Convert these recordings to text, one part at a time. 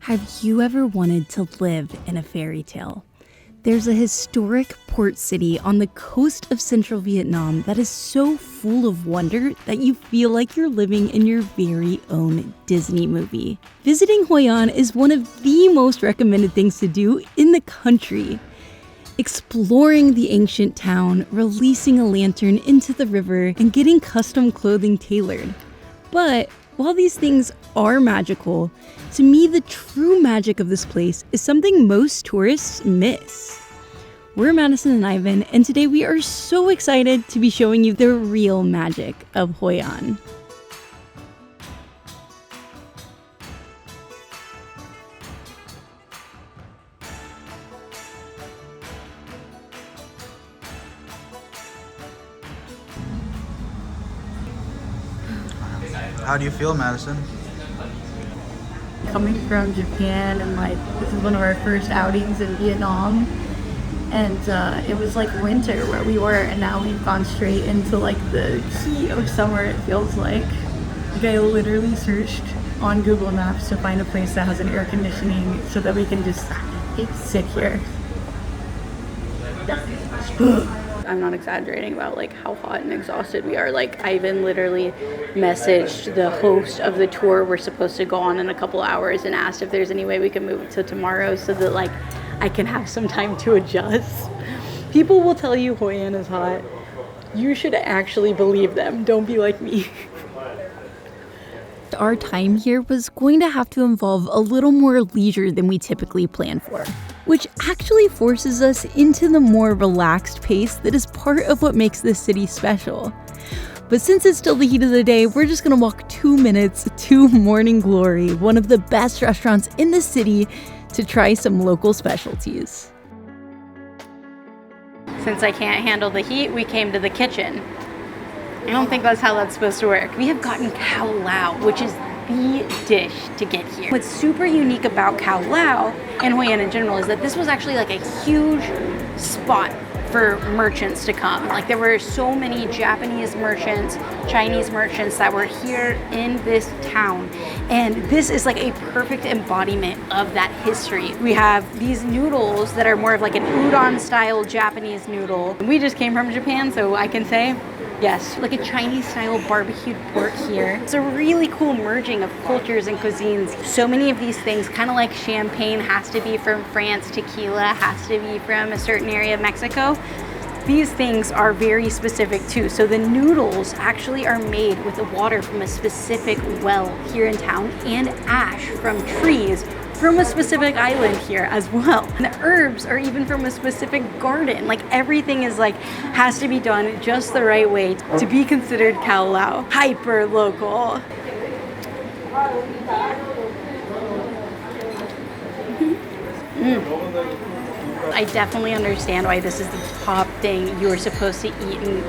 Have you ever wanted to live in a fairy tale? There's a historic port city on the coast of central Vietnam that is so full of wonder that you feel like you're living in your very own Disney movie. Visiting Hoi An is one of the most recommended things to do in the country. Exploring the ancient town, releasing a lantern into the river, and getting custom clothing tailored. But while these things are magical, to me the true magic of this place is something most tourists miss. We're Madison and Ivan, and today we are so excited to be showing you the real magic of Hoi An. How do you feel, Madison? Coming from Japan and this is one of our first outings in Vietnam, and it was like winter where we were, and now we've gone straight into the heat of summer. It feels like I literally searched on Google Maps to find a place that has an air conditioning so that we can just sit here. I'm not exaggerating about how hot and exhausted we are. Ivan literally messaged the host of the tour we're supposed to go on in a couple hours and asked if there's any way we can move it to tomorrow so that I can have some time to adjust. People will tell you Hoi An is hot. You should actually believe them. Don't be like me. Our time here was going to have to involve a little more leisure than we typically plan for, which actually forces us into the more relaxed pace that is part of what makes this city special. But since it's still the heat of the day, we're just gonna walk 2 minutes to Morning Glory, one of the best restaurants in the city, to try some local specialties. Since I can't handle the heat, we came to the kitchen. I don't think that's how that's supposed to work. We have gotten Khao Lao, which is the dish to get here. What's super unique about Khao Lao and Hoi An in general is that this was actually a huge spot for merchants to come. There were so many Japanese merchants, Chinese merchants that were here in this town. And this is a perfect embodiment of that history. We have these noodles that are more of an udon style Japanese noodle. We just came from Japan, so I can say, yes, a Chinese style barbecued pork here. It's a really cool merging of cultures and cuisines. So many of these things, kind of like champagne has to be from France, tequila has to be from a certain area of Mexico. These things are very specific too. So the noodles actually are made with the water from a specific well here in town and ash from trees from a specific island here as well. And the herbs are even from a specific garden. Everything is has to be done just the right way to be considered Khao Lao. Hyper local. I definitely understand why this is the top thing you're supposed to eat in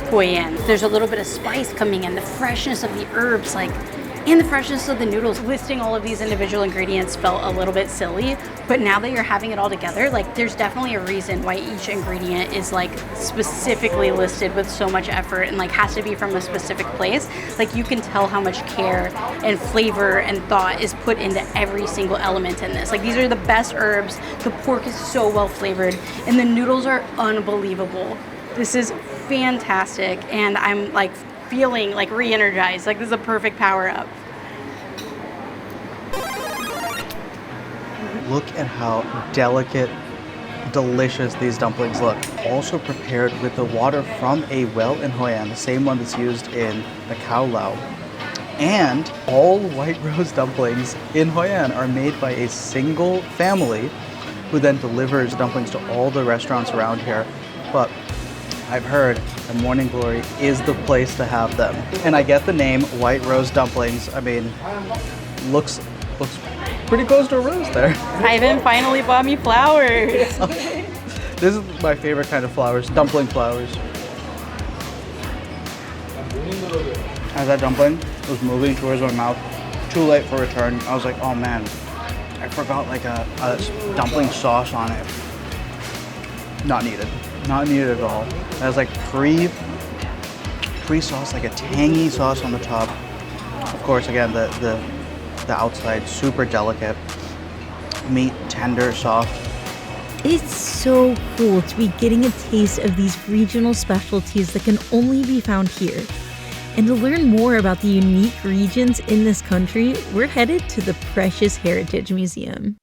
Hoi An. There's a little bit of spice coming in, the freshness of the herbs, and the freshness of the noodles. Listing all of these individual ingredients felt a little bit silly, but now that you're having it all together, there's definitely a reason why each ingredient is specifically listed with so much effort and has to be from a specific place. You can tell how much care and flavor and thought is put into every single element in this. These are the best herbs, the pork is so well flavored, and the noodles are unbelievable. This is fantastic, and I'm feeling re-energized. This is a perfect power up. Look at how delicate, delicious these dumplings look. Also prepared with the water from a well in Hoi An, the same one that's used in the Khao Lao. And all white rose dumplings in Hoi An are made by a single family who then delivers dumplings to all the restaurants around here. But I've heard that Morning Glory is the place to have them. And I get the name White Rose Dumplings. I mean, looks pretty close to a rose there. Ivan finally bought me flowers. This is my favorite kind of flowers, dumpling flowers. As that dumpling was moving towards my mouth, too late for return, I was like, oh man, I forgot a dumpling sauce on it. Not needed. Not needed at all. It has pre-sauce, a tangy sauce on the top. Of course, again, the outside super delicate. meat, tender, soft. It's so cool to be getting a taste of these regional specialties that can only be found here. And to learn more about the unique regions in this country, we're headed to the Precious Heritage Museum.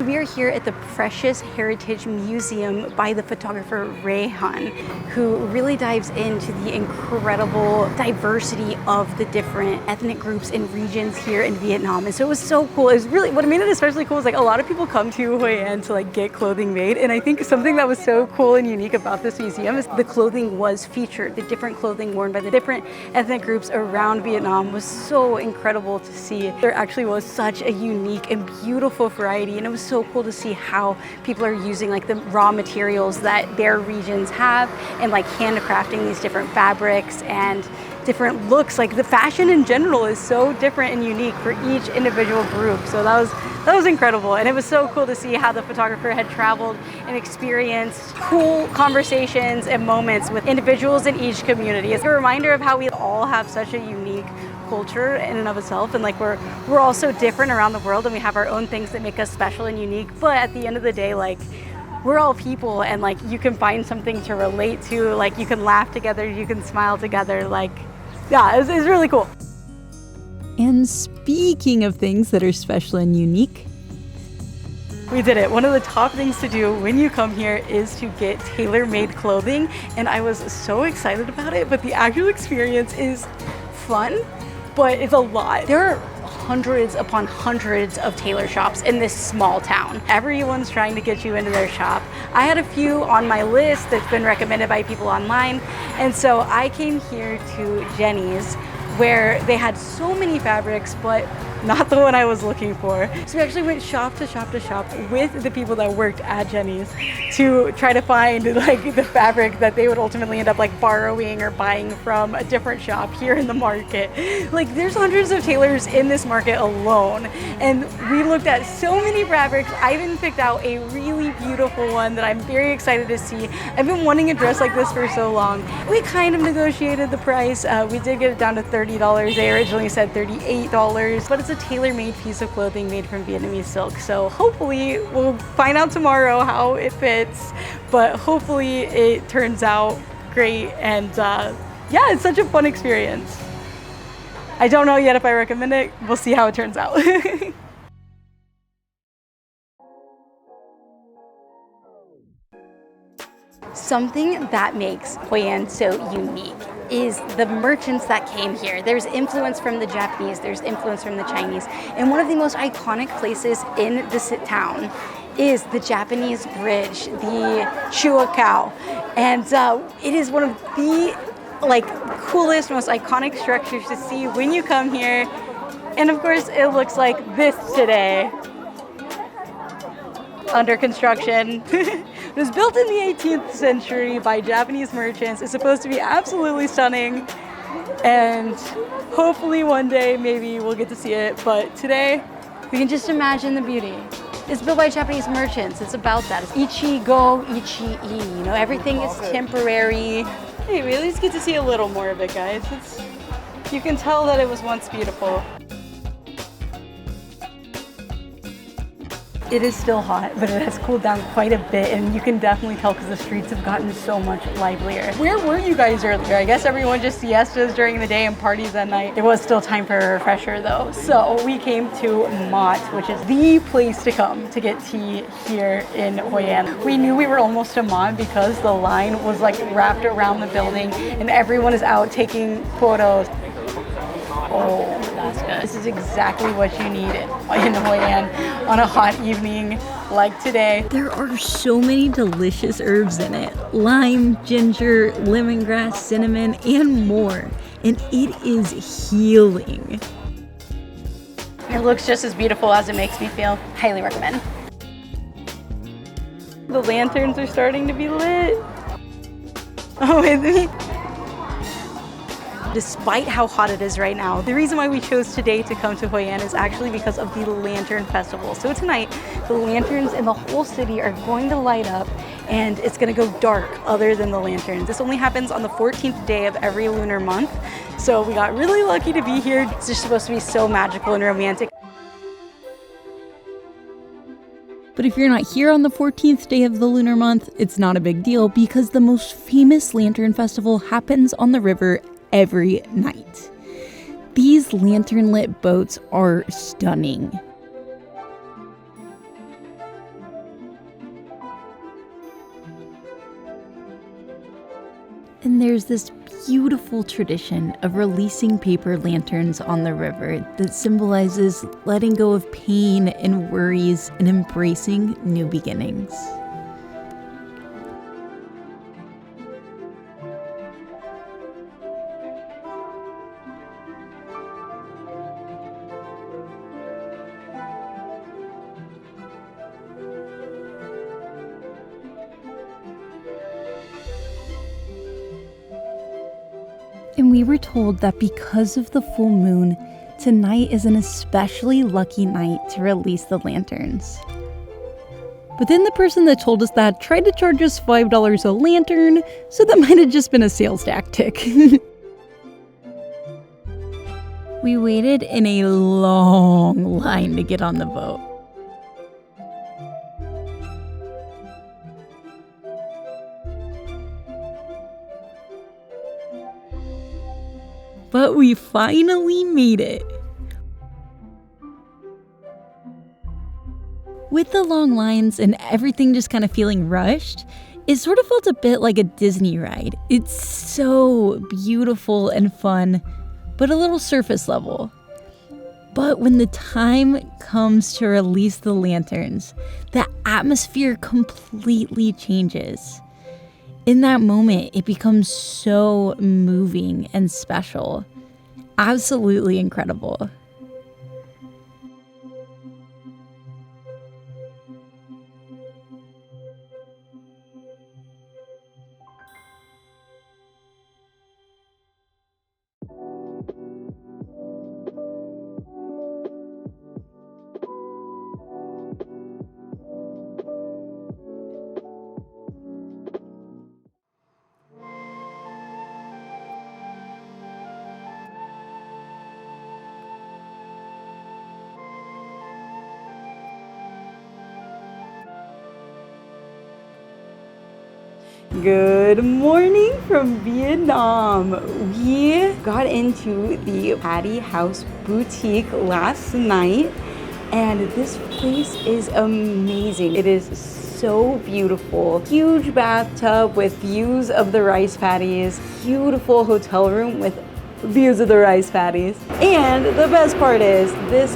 We are here at the Precious Heritage Museum by the photographer Rehahn, who really dives into the incredible diversity of the different ethnic groups and regions here in Vietnam. And so it was so cool. It was really, what made it especially cool is like a lot of people come to Hoi An to like get clothing made. And I think something that was so cool and unique about this museum is the clothing was featured. The different clothing worn by the different ethnic groups around Vietnam was so incredible to see. There actually was such a unique and beautiful variety, and it was so cool to see how people are using like the raw materials that their regions have and like handcrafting these different fabrics and different looks. Like the fashion in general is so different and unique for each individual group. So that was incredible, and it was so cool to see how the photographer had traveled and experienced cool conversations and moments with individuals in each community. It's a reminder of how we all have such a unique culture in and of itself, and like we're all so different around the world, and we have our own things that make us special and unique, but at the end of the day, like we're all people, and like you can find something to relate to, like you can laugh together, you can smile together, like yeah, it's really cool. And speaking of things that are special and unique, we did it. One of the top things to do when you come here is to get tailor-made clothing, and I was so excited about it, but the actual experience is fun, but it's a lot. There are hundreds upon hundreds of tailor shops in this small town. Everyone's trying to get you into their shop. I had a few on my list that's been recommended by people online, and so I came here to Jenny's, where they had so many fabrics, but not the one I was looking for. So we actually went shop to shop to shop with the people that worked at Jenny's to try to find like the fabric that they would ultimately end up like borrowing or buying from a different shop here in the market. Like there's hundreds of tailors in this market alone, and we looked at so many fabrics. I even picked out a really beautiful one that I'm very excited to see. I've been wanting a dress like this for so long. We kind of negotiated the price. We did get it down to $30. They originally said $38, but it's a tailor-made piece of clothing made from Vietnamese silk. So hopefully we'll find out tomorrow how it fits, but hopefully it turns out great. And yeah, it's such a fun experience. I don't know yet if I recommend it. We'll see how it turns out. Something that makes Hoi An so unique is the merchants that came here. There's influence from the Japanese, there's influence from the Chinese, and one of the most iconic places in this town is the Japanese bridge, the Chua Cow, and it is one of the like coolest, most iconic structures to see when you come here. And of course, it looks like this today. Under construction. It was built in the 18th century by Japanese merchants. It's supposed to be absolutely stunning, and hopefully one day maybe we'll get to see it, but today we can just imagine the beauty. It's built by Japanese merchants. It's about that. It's ichi-go, ichi-i. You know, everything is temporary. Hey, we at least get to see a little more of it, guys. You can tell that it was once beautiful. It is still hot, but it has cooled down quite a bit, and you can definitely tell because the streets have gotten so much livelier. Where were you guys earlier? I guess everyone just siestas during the day and parties at night. There was still time for a refresher though. So we came to Mott, which is the place to come to get tea here in Hoi An. We knew we were almost to Mott because the line was like wrapped around the building and everyone is out taking photos. Oh, that's good. This is exactly what you need in Hoi An on a hot evening like today. there are so many delicious herbs in it. Lime, ginger, lemongrass, cinnamon, and more. And it is healing. It looks just as beautiful as it makes me feel. Highly recommend. The lanterns are starting to be lit. Oh, with me. Despite how hot it is right now, the reason why we chose today to come to Hoi An is actually because of the Lantern Festival. So tonight, the lanterns in the whole city are going to light up, and it's going to go dark other than the lanterns. This only happens on the 14th day of every lunar month. So we got really lucky to be here. It's just supposed to be so magical and romantic. But if you're not here on the 14th day of the lunar month, it's not a big deal because the most famous lantern festival happens on the river every night. These lantern-lit boats are stunning. And there's this beautiful tradition of releasing paper lanterns on the river that symbolizes letting go of pain and worries and embracing new beginnings. And we were told that because of the full moon, tonight is an especially lucky night to release the lanterns. But then the person that told us that tried to charge us $5 a lantern, so that might have just been a sales tactic. We waited in a long line to get on the boat. But we finally made it. With the long lines and everything just kind of feeling rushed, it sort of felt a bit like a Disney ride. It's so beautiful and fun, but a little surface level. But when the time comes to release the lanterns, the atmosphere completely changes. In that moment, it becomes so moving and special. Absolutely incredible. Good morning from Vietnam. We got into the Paddy House Boutique last night, and this place is amazing. It is so beautiful. Huge bathtub with views of the rice paddies. Beautiful hotel room with views of the rice paddies. And the best part is this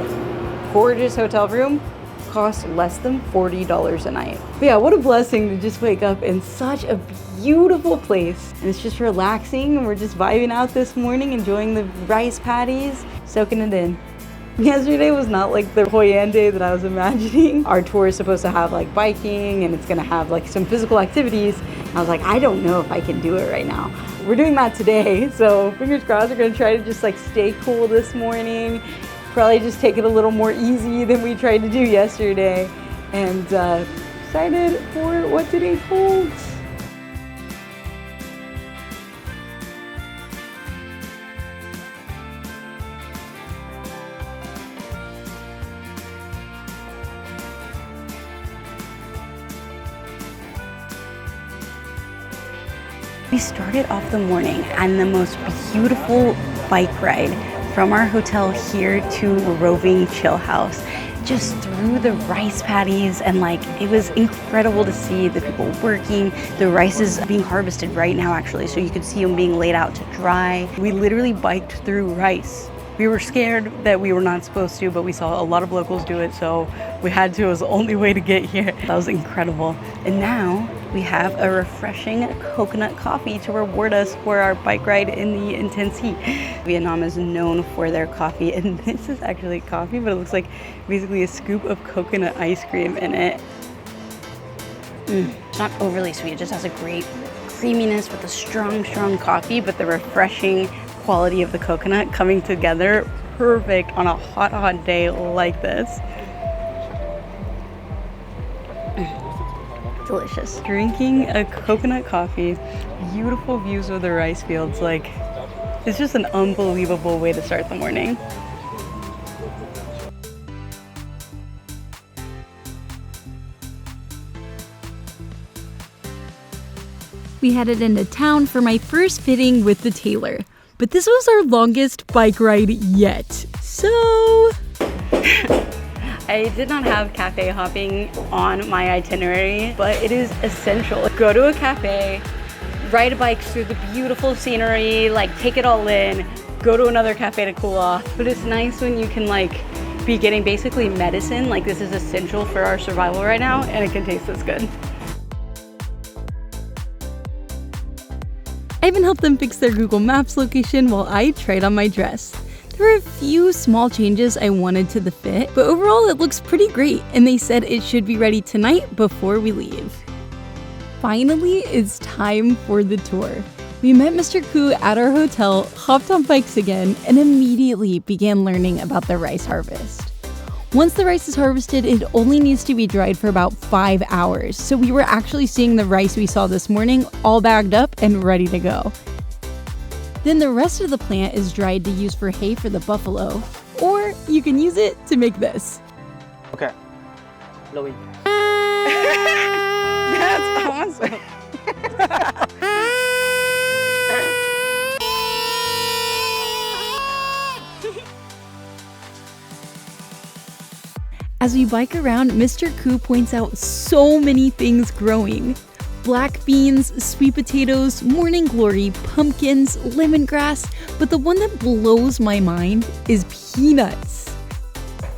gorgeous hotel room costs less than $40 a night. But yeah, what a blessing to just wake up in such a beautiful place. And it's just relaxing, and we're just vibing out this morning, enjoying the rice paddies, soaking it in. Yesterday was not like the Hoi An day that I was imagining. Our tour is supposed to have like biking, and it's gonna have like some physical activities. I was like, I don't know if I can do it right now. We're doing that today, so fingers crossed. We're gonna try to just like stay cool this morning. Probably just take it a little more easy than we tried to do yesterday. And excited for what today holds. We started off the morning on the most beautiful bike ride from our hotel here to Roving Chill House, just through the rice paddies, and like it was incredible to see the people working. The rice is being harvested right now actually, so you could see them being laid out to dry. We literally biked through rice. We were scared that we were not supposed to, but we saw a lot of locals do it, so we had to. It was the only way to get here. That was incredible. And now we have a refreshing coconut coffee to reward us for our bike ride in the intense heat. Vietnam is known for their coffee, and this is actually coffee, but it looks like basically a scoop of coconut ice cream in it. It's not overly sweet, it just has a great creaminess with a strong coffee, but the refreshing quality of the coconut coming together perfect on a hot day like this. Delicious. Drinking a coconut coffee, beautiful views of the rice fields, like it's just an unbelievable way to start the morning. we headed into town for my first fitting with the tailor. But this was our longest bike ride yet. So I did not have cafe hopping on my itinerary, but it is essential. Go to a cafe, ride a bike through the beautiful scenery, like take it all in, go to another cafe to cool off. But it's nice when you can like be getting basically medicine, like this is essential for our survival right now, and it can taste this good. I even helped them fix their Google Maps location while I tried on my dress. There were a few small changes I wanted to the fit, but overall it looks pretty great, and they said it should be ready tonight before we leave. Finally, it's time for the tour. We met Mr. Koo at our hotel, hopped on bikes again, and immediately began learning about the rice harvest. Once the rice is harvested, it only needs to be dried for about 5 hours, so we were actually seeing the rice we saw this morning all bagged up and ready to go. Then the rest of the plant is dried to use for hay for the buffalo, or you can use it to make this. Okay. Louis. That's awesome. As we bike around, Mr. Koo points out so many things growing. Black beans, sweet potatoes, morning glory, pumpkins, lemongrass, but the one that blows my mind is peanuts.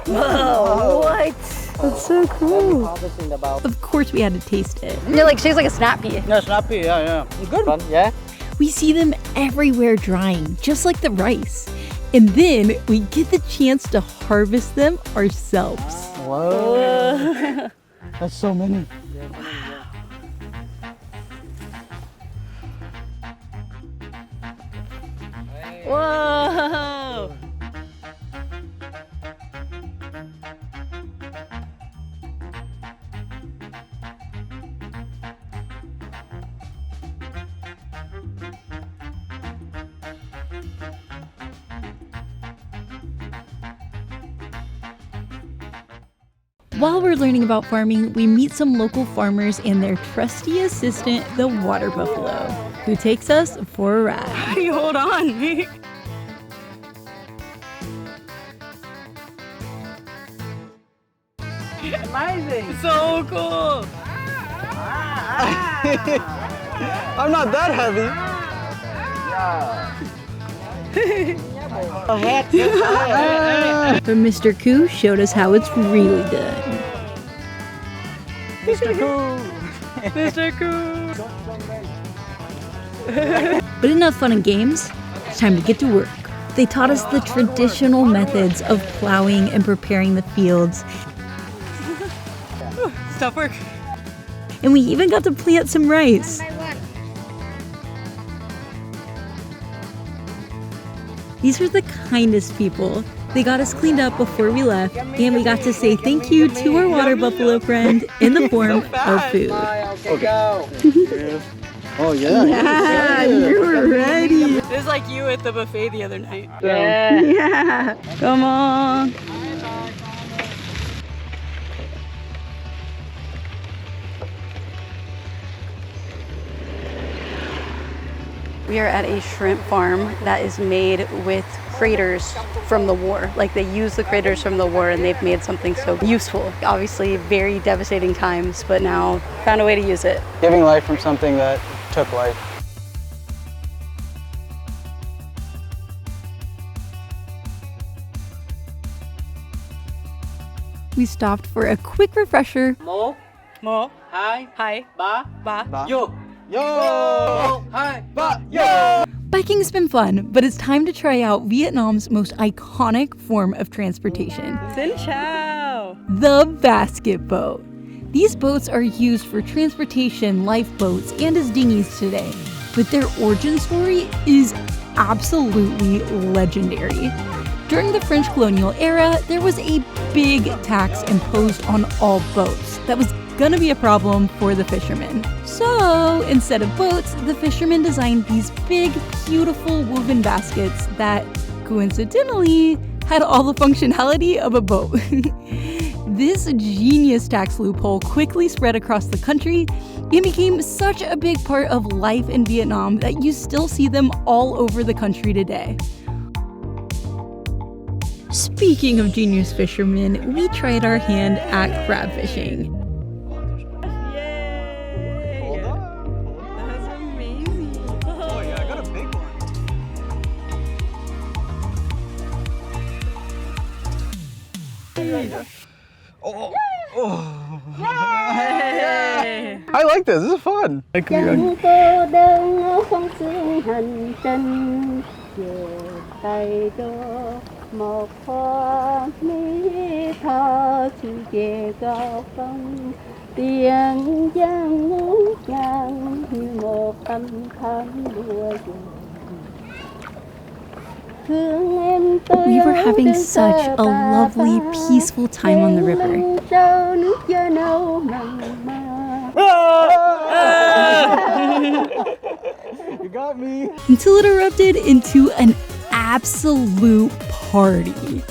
Whoa, what? That's so cool. Of course we had to taste it. It like tastes like a snap pea. Yeah, snappy, yeah. It's good one, yeah. We see them everywhere drying, just like the rice. And then we get the chance to harvest them ourselves. Whoa. That's so many. Whoa! While we're learning about farming, we meet some local farmers and their trusty assistant, the water buffalo, who takes us for a ride. How do you hold on? Amazing. So cool. I'm not that heavy. But Mr. Koo showed us how it's really done. Mr. Koo. Mr. Koo. But enough fun and games, it's time to get to work. They taught us the traditional methods of plowing and preparing the fields. It's tough work. And we even got to plant some rice. These were the kindest people. They got us cleaned up before we left, and we got to say thank you to our water buffalo friend in the form of food. Okay. Oh yeah. Yeah, you're ready. It was like you at the buffet the other night. Yeah, come on. We are at a shrimp farm that is made with craters from the war. Like they use the craters from the war and they've made something so useful. Obviously very devastating times, but now found a way to use it. Giving life from something that took life. We stopped for a quick refresher. Mo, hai, ba, Ba. yo. Yo! Hai, Ba. Yo! Biking's been fun, but it's time to try out Vietnam's most iconic form of transportation, Xin chào. the basket boat. These boats are used for transportation, lifeboats, and as dinghies today, but their origin story is absolutely legendary. During the French colonial era, there was a big tax imposed on all boats that was gonna be a problem for the fishermen. So instead of boats, the fishermen designed these big, beautiful woven baskets that coincidentally had all the functionality of a boat. This genius tax loophole quickly spread across the country and became such a big part of life in Vietnam that you still see them all over the country today. Speaking of genius fishermen, we tried our hand at crab fishing. I like this. This is fun. We were having such a lovely, peaceful time on the river. You got me. Until it erupted into an absolute party.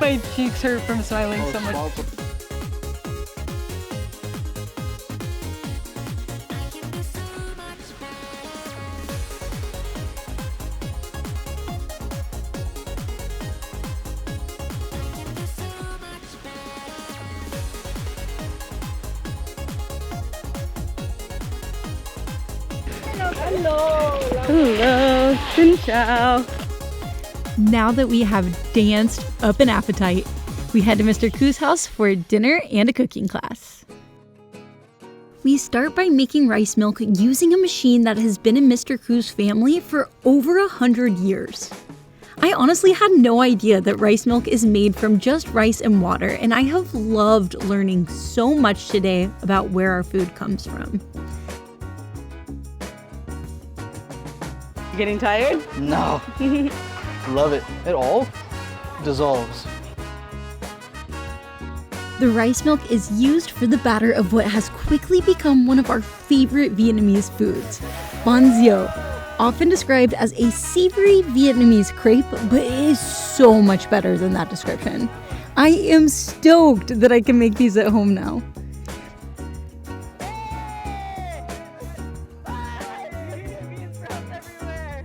My cheeks hurt from smiling so much. Hello, xin chào. Now that we have danced up an appetite, we head to Mr. Ku's house for dinner and a cooking class. We start by making rice milk using a machine that has been in Mr. Ku's family for over 100 years. I honestly had no idea that rice milk is made from just rice and water, and I have loved learning so much today about where our food comes from. Getting tired? No. Love it. It all dissolves. The rice milk is used for the batter of what has quickly become one of our favorite Vietnamese foods, bánh xèo, often described as a savory Vietnamese crepe, but it is so much better than that description. I am stoked that I can make these at home now.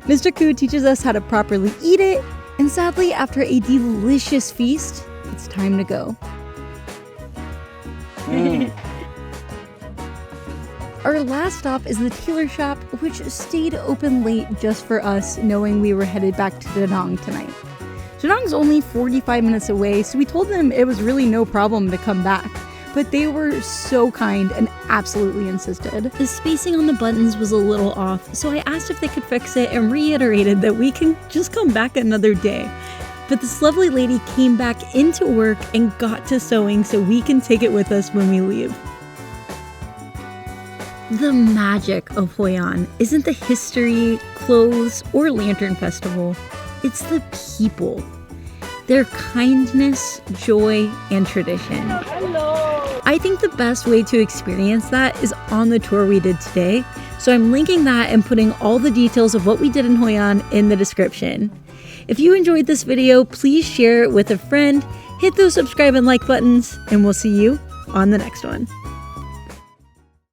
Mr. Ku teaches us how to properly eat it, and sadly, after a delicious feast, it's time to go. Our last stop is the tailor shop, which stayed open late just for us, knowing we were headed back to Da Nang tonight. Da Nang's only 45 minutes away, so we told them it was really no problem to come back. But they were so kind and absolutely insisted. The spacing on the buttons was a little off, so I asked if they could fix it and reiterated that we can just come back another day. But this lovely lady came back into work and got to sewing so we can take it with us when we leave. The magic of Hoi An isn't the history, clothes, or lantern festival. It's the people. Their kindness, joy, and tradition. I think the best way to experience that is on the tour we did today, so I'm linking that and putting all the details of what we did in Hoi An in the description. If you enjoyed this video, please share it with a friend, hit those subscribe and like buttons, and we'll see you on the next one.